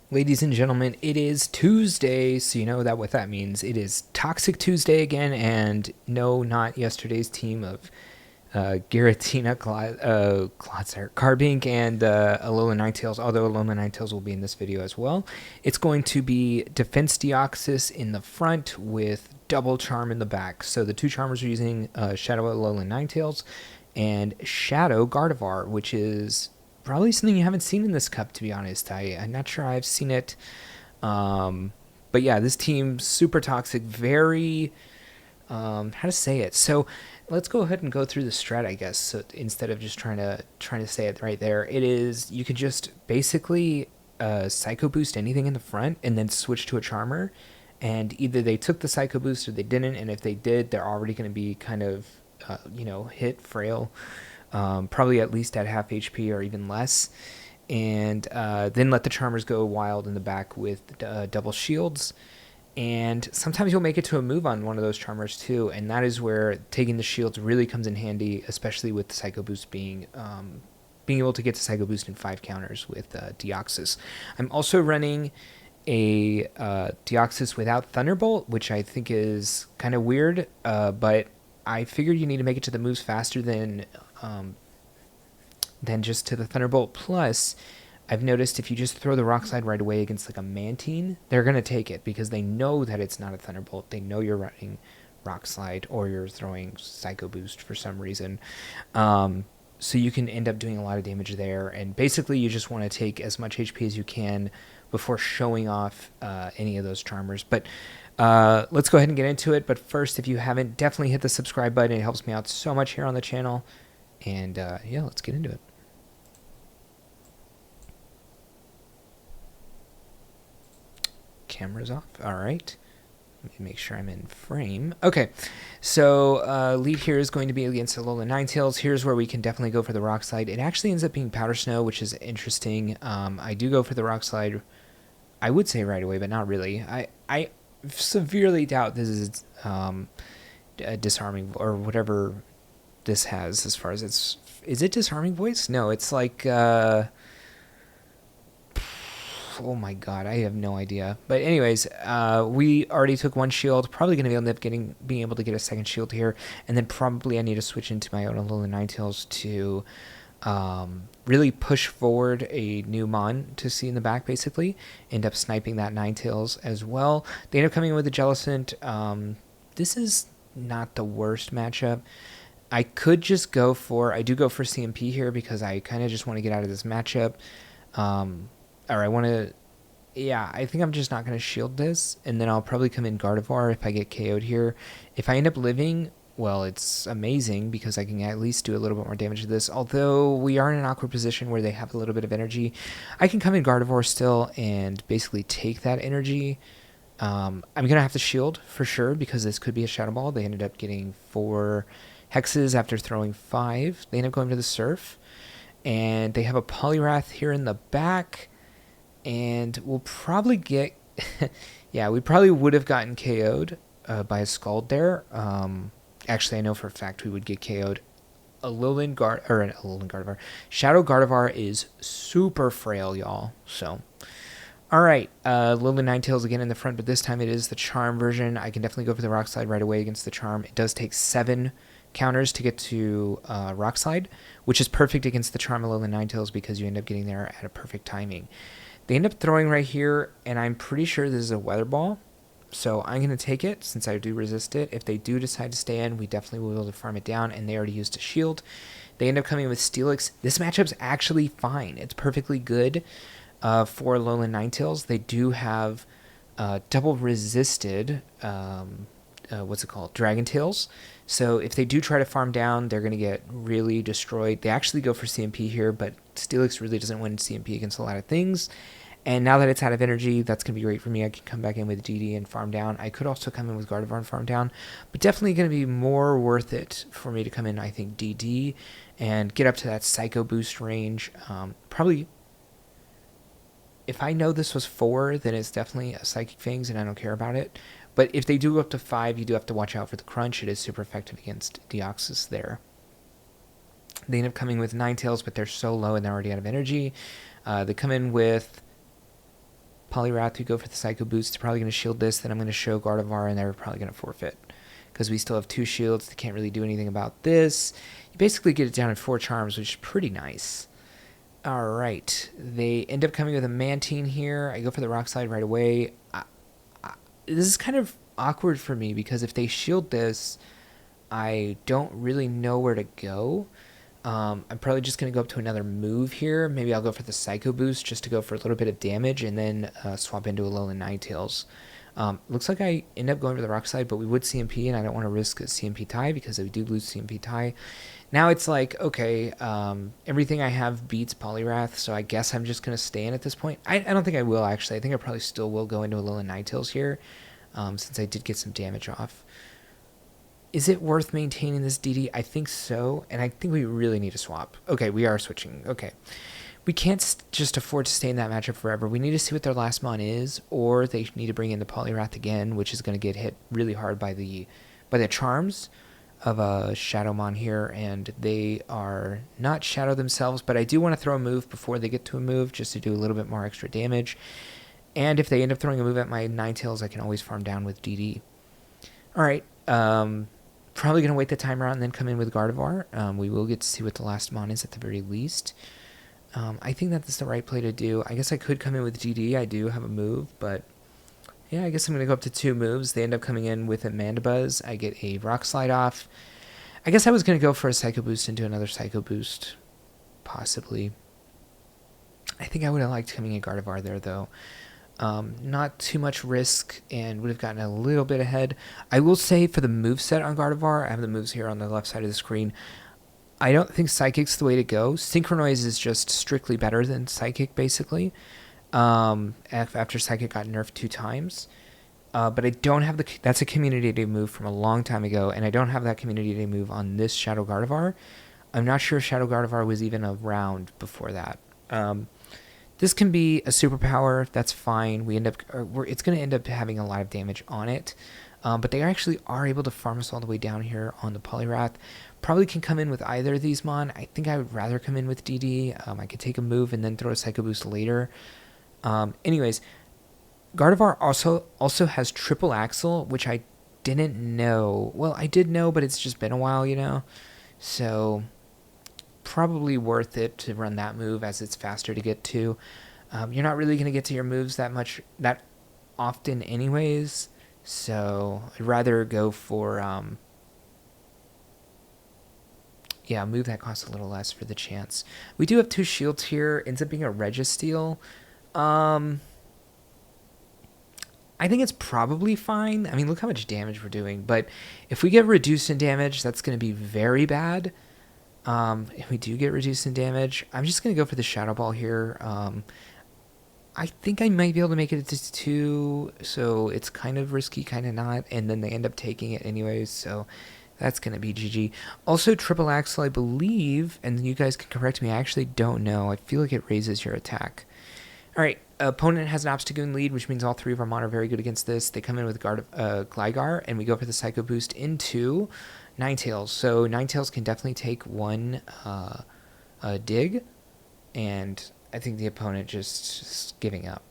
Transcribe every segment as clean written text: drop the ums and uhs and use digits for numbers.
Ladies and gentlemen, it is Tuesday, so you know that what that means. It is Toxic Tuesday again, and no, not yesterday's team of Giratina, Carbink, and Alolan Ninetales, although Alolan Ninetales will be in this video as well. It's going to be Defense Deoxys in the front with Double Charm in the back. So the two Charmers are using Shadow Alolan Ninetales and Shadow Gardevoir, which is probably something you haven't seen in this cup, to be honest. I'm not sure I've seen it. But yeah, this team, super toxic, very, how to say it. So let's go ahead and go through the strat, I guess. So instead of just trying to say it right there, it is, you can just basically Psycho Boost anything in the front and then switch to a Charmer. And either they took the Psycho Boost or they didn't. And if they did, they're already going to be kind of, hit, frail. Probably at least at half HP or even less. And then let the Charmers go wild in the back with double shields. And sometimes you'll make it to a move on one of those Charmers too, and that is where taking the shields really comes in handy, especially with the Psycho Boost being able to get to Psycho Boost in 5 counters with Deoxys. I'm also running a Deoxys without Thunderbolt, which I think is kind of weird, but I figured you need to make it to the moves faster than just to the Thunderbolt. Plus, I've noticed if you just throw the Rock Slide right away against like a Mantine, they're going to take it because they know that it's not a Thunderbolt. They know you're running Rock Slide or you're throwing Psycho Boost for some reason. So you can end up doing a lot of damage there. And basically, you just want to take as much HP as you can before showing off any of those Charmers. But let's go ahead and get into it. But first, if you haven't, definitely hit the subscribe button. It helps me out so much here on the channel. And yeah, let's get into it. Camera's off. All right. Let me make sure I'm in frame. Okay. So lead here is going to be against Alolan Ninetales. Here's where we can definitely go for the Rock Slide. It actually ends up being Powder Snow, which is interesting. I do go for the Rock Slide, I would say right away, but not really. I severely doubt this is disarming or whatever this has as far as it's... Is it disarming voice? No, it's like... oh my god, I have no idea. But anyways, we already took one shield. Probably going to end up being able to get a second shield here. And then probably I need to switch into my own Alolan Ninetales to really push forward a new Mon to see in the back, basically. End up sniping that Ninetales as well. They end up coming in with the Jellicent. This is not the worst matchup. I could just go for... I do go for CMP here because I kind of just want to get out of this matchup. Or I want to... Yeah, I think I'm just not going to shield this. And then I'll probably come in Gardevoir if I get KO'd here. If I end up living, well, it's amazing because I can at least do a little bit more damage to this. Although we are in an awkward position where they have a little bit of energy. I can come in Gardevoir still and basically take that energy. I'm going to have to shield for sure because this could be a Shadow Ball. They ended up getting 4 hexes after throwing 5. They end up going to the Surf. And they have a Poliwrath here in the back. And we'll probably get... yeah, we probably would have gotten KO'd by a Scald there. Actually, I know for a fact we would get KO'd. Gardevoir. Shadow Gardevoir is super frail, y'all. So, alright. Alolan Ninetales again in the front, but this time it is the Charm version. I can definitely go for the Rock Slide right away against the Charm. It does take 7 counters to get to Rock Slide, which is perfect against the Charm Alolan Ninetales because you end up getting there at a perfect timing. They end up throwing right here, and I'm pretty sure this is a Weather Ball. So I'm going to take it since I do resist it. If they do decide to stay in, we definitely will be able to farm it down, and they already used a shield. They end up coming with Steelix. This matchup's actually fine. It's perfectly good for Alolan Ninetales. They do have double resisted, what's it called? Dragon Tails. So if they do try to farm down, they're going to get really destroyed. They actually go for CMP here, but Steelix really doesn't win CMP against a lot of things. And now that it's out of energy, that's going to be great for me. I can come back in with DD and farm down. I could also come in with Gardevoir and farm down, but definitely going to be more worth it for me to come in, I think, DD and get up to that Psycho Boost range. Probably, if I know this was 4, then it's definitely a Psychic Fangs and I don't care about it. But if they do go up to 5, you do have to watch out for the crunch. It is super effective against Deoxys there. They end up coming with Ninetales, but they're so low and they're already out of energy. They come in with Poliwrath, we go for the Psycho Boost. They're probably going to shield this. Then I'm going to show Gardevoir, and they're probably going to forfeit. Because we still have 2 shields. They can't really do anything about this. You basically get it down in 4 charms, which is pretty nice. Alright. They end up coming with a Mantine here. I go for the Rock Slide right away. This is kind of awkward for me, because if they shield this, I don't really know where to go. I'm probably just going to go up to another move here. Maybe I'll go for the Psycho Boost just to go for a little bit of damage, and then swap into Alolan Ninetales. Looks like I end up going for the Rock Slide, but we would CMP, and I don't want to risk a CMP tie, because if we do lose CMP tie, now it's like, okay, everything I have beats Poliwrath, so I guess I'm just going to stay in at this point. I don't think I will, actually. I think I probably still will go into Alolan Ninetales here, since I did get some damage off. Is it worth maintaining this DD? I think so, and I think we really need to swap. Okay, we are switching. Okay. We can't just afford to stay in that matchup forever. We need to see what their last mon is, or they need to bring in the Poliwrath again, which is going to get hit really hard by the charms of a Shadowmon here, and they are not Shadow themselves, but I do want to throw a move before they get to a move, just to do a little bit more extra damage. And if they end up throwing a move at my Ninetales, I can always farm down with DD. Alright, probably going to wait the timer out and then come in with Gardevoir. We will get to see what the last mon is at the very least. I think that's the right play to do. I guess I could come in with DD. I do have a move, but yeah, I guess I'm going to go up to 2 moves. They end up coming in with a Mandibuzz. I get a Rock Slide off. I guess I was going to go for a Psycho Boost into another Psycho Boost, possibly. I think I would have liked coming in Gardevoir there, though. Not too much risk, and would have gotten a little bit ahead. I will say for the moveset on Gardevoir, I have the moves here on the left side of the screen. I don't think Psychic's the way to go. Synchronize is just strictly better than Psychic, basically. After Psychic got nerfed 2 times. But I don't have that's a Community Day move from a long time ago, and I don't have that Community Day move on this Shadow Gardevoir. I'm not sure if Shadow Gardevoir was even around before that. This can be a superpower. That's fine. It's going to end up having a lot of damage on it. But they actually are able to farm us all the way down here on the Poliwrath. Probably can come in with either of these mon. I think I would rather come in with DD. I could take a move and then throw a Psycho Boost later. Anyways, Gardevoir also has Triple Axle, which I didn't know. Well, I did know, but it's just been a while, you know. So probably worth it to run that move, as it's faster to get to. You're not really going to get to your moves that often anyways. So I'd rather go for yeah, move that costs a little less for the chance. We do have 2 shields here. Ends up being a Registeel. I think it's probably fine. I mean, look how much damage we're doing. But if we get reduced in damage, that's going to be very bad. If we do get reduced in damage, I'm just going to go for the Shadow Ball here. I think I might be able to make it to 2, so it's kind of risky, kind of not. And then they end up taking it anyways, so that's going to be GG. Also, Triple Axle, I believe, and you guys can correct me, I actually don't know. I feel like it raises your attack. Alright, opponent has an Obstagoon lead, which means all 3 of our mon are very good against this. They come in with Gligar, and we go for the Psycho Boost into Ninetales. So Ninetales can definitely take 1 dig, and I think the opponent just giving up.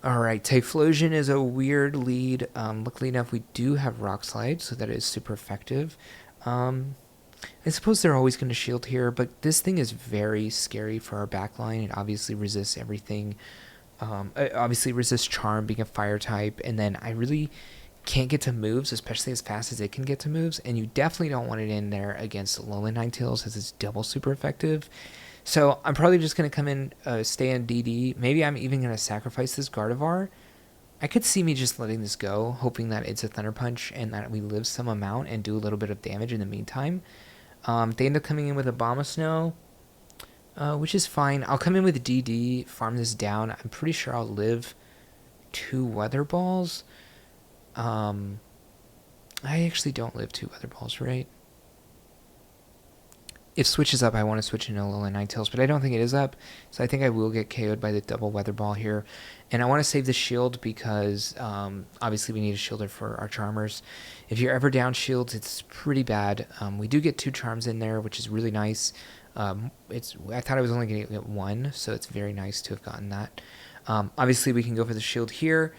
Alright, Typhlosion is a weird lead. Luckily enough, we do have Rock Slide, so that is super effective. I suppose they're always going to shield here, but this thing is very scary for our backline. It obviously resists everything. It obviously resists Charm, being a fire type, and then I really can't get to moves, especially as fast as it can get to moves, and you definitely don't want it in there against Alolan Ninetales, as it's double super effective. So I'm probably just going to come in, stay in DD. Maybe I'm even going to sacrifice this Gardevoir. I could see me just letting this go, hoping that it's a Thunder Punch and that we live some amount and do a little bit of damage in the meantime. They end up coming in with a Abomasnow, which is fine. I'll come in with DD, farm this down. I'm pretty sure I'll live 2 Weather Balls. I actually don't live 2 Weather Balls, right? If Switch is up, I want to switch into Alolan Ninetales, but I don't think it is up, so I think I will get KO'd by the double Weather Ball here. And I want to save the shield because obviously we need a shielder for our Charmers. If you're ever down shields, it's pretty bad. We do get 2 Charms in there, which is really nice. I thought I was only going to get one, so it's very nice to have gotten that. Obviously, we can go for the shield here,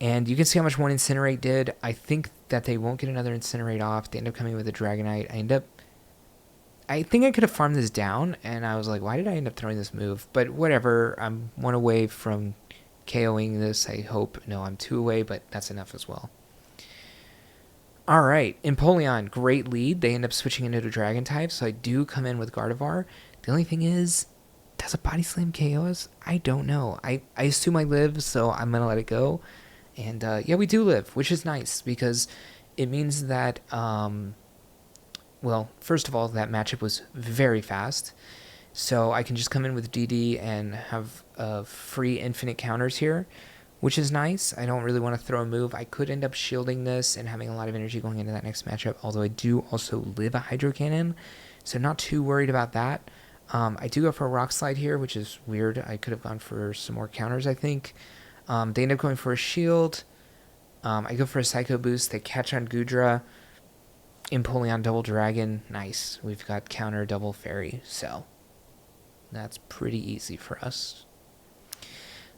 and you can see how much one Incinerate did. I think that they won't get another Incinerate off. They end up coming with a Dragonite. I think I could have farmed this down, and I was like, why did I end up throwing this move? But whatever, I'm 1 away from KOing this, I hope. No, I'm 2 away, but that's enough as well. All right, Empoleon, great lead. They end up switching into a Dragon type, so I do come in with Gardevoir. The only thing is, does a Body Slam KO us? I don't know. I assume I live, so I'm going to let it go. And yeah, we do live, which is nice, because it means that, well, first of all, that matchup was very fast. So I can just come in with DD and have free infinite counters here, which is nice. I don't really want to throw a move. I could end up shielding this and having a lot of energy going into that next matchup, although I do also live a Hydro Cannon, so not too worried about that. I do go for a Rock Slide here, which is weird. I could have gone for some more counters, I think. They end up going for a shield. I go for a Psycho Boost. They catch on Goodra. Empoleon Double Dragon. Nice. We've got counter Double Fairy, so that's pretty easy for us.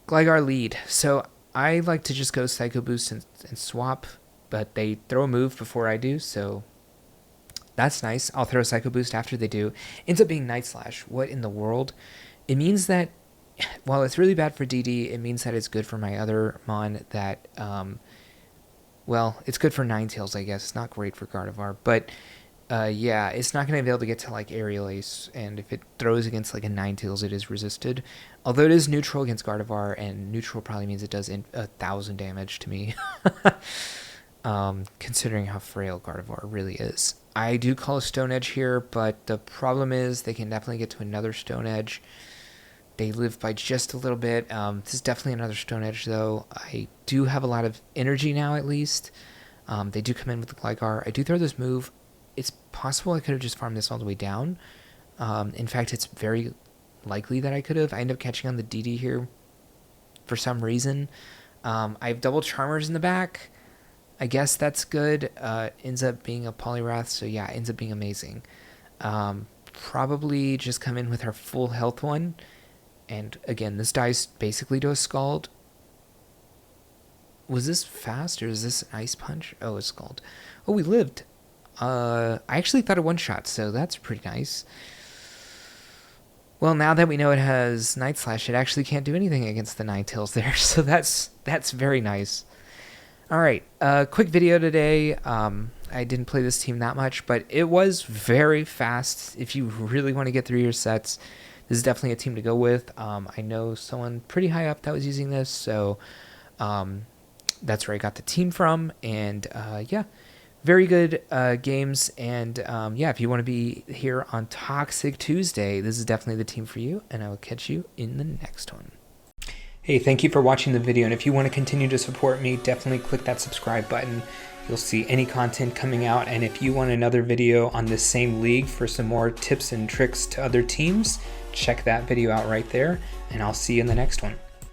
Gligar lead. So I like to just go Psycho Boost and swap, but they throw a move before I do, so that's nice. I'll throw a Psycho Boost after they do. Ends up being Night Slash. What in the world? It means that while it's really bad for DD, it means that it's good for my other Mon that, well, it's good for Ninetales, I guess. It's not great for Gardevoir, but yeah, it's not going to be able to get to, like, Aerial Ace, and if it throws against, like, a Ninetales, it is resisted. Although it is neutral against Gardevoir, and neutral probably means it does 1,000 damage to me, considering how frail Gardevoir really is. I do call a Stone Edge here, but the problem is they can definitely get to another Stone Edge. They live by just a little bit. This is definitely another Stone Edge, though. I do have a lot of energy now, at least. They do come in with the Gligar. I do throw this move. It's possible I could have just farmed this all the way down. In fact, it's very likely that I could have. I end up catching on the DD here for some reason. I have double Charmers in the back. I guess that's good. Ends up being a Poliwrath, so yeah, ends up being amazing. Probably just come in with our full health one. And again, this dies basically to a Scald. Was this fast or is this an Ice Punch? Oh, it's Scald. Oh, we lived. I actually thought it one-shot, so that's pretty nice. Well, now that we know it has Night Slash, it actually can't do anything against the Ninetales there, so that's very nice. All right, quick video today. I didn't play this team that much, but it was very fast. If you really want to get through your sets, this is definitely a team to go with. I know someone pretty high up that was using this, so that's where I got the team from, and yeah. Very good games, and yeah, if you want to be here on Toxic Tuesday, this is definitely the team for you, and I will catch you in the next one. Hey, thank you for watching the video, and if you want to continue to support me, definitely click that subscribe button. You'll see any content coming out, and if you want another video on this same league for some more tips and tricks to other teams, check that video out right there, and I'll see you in the next one.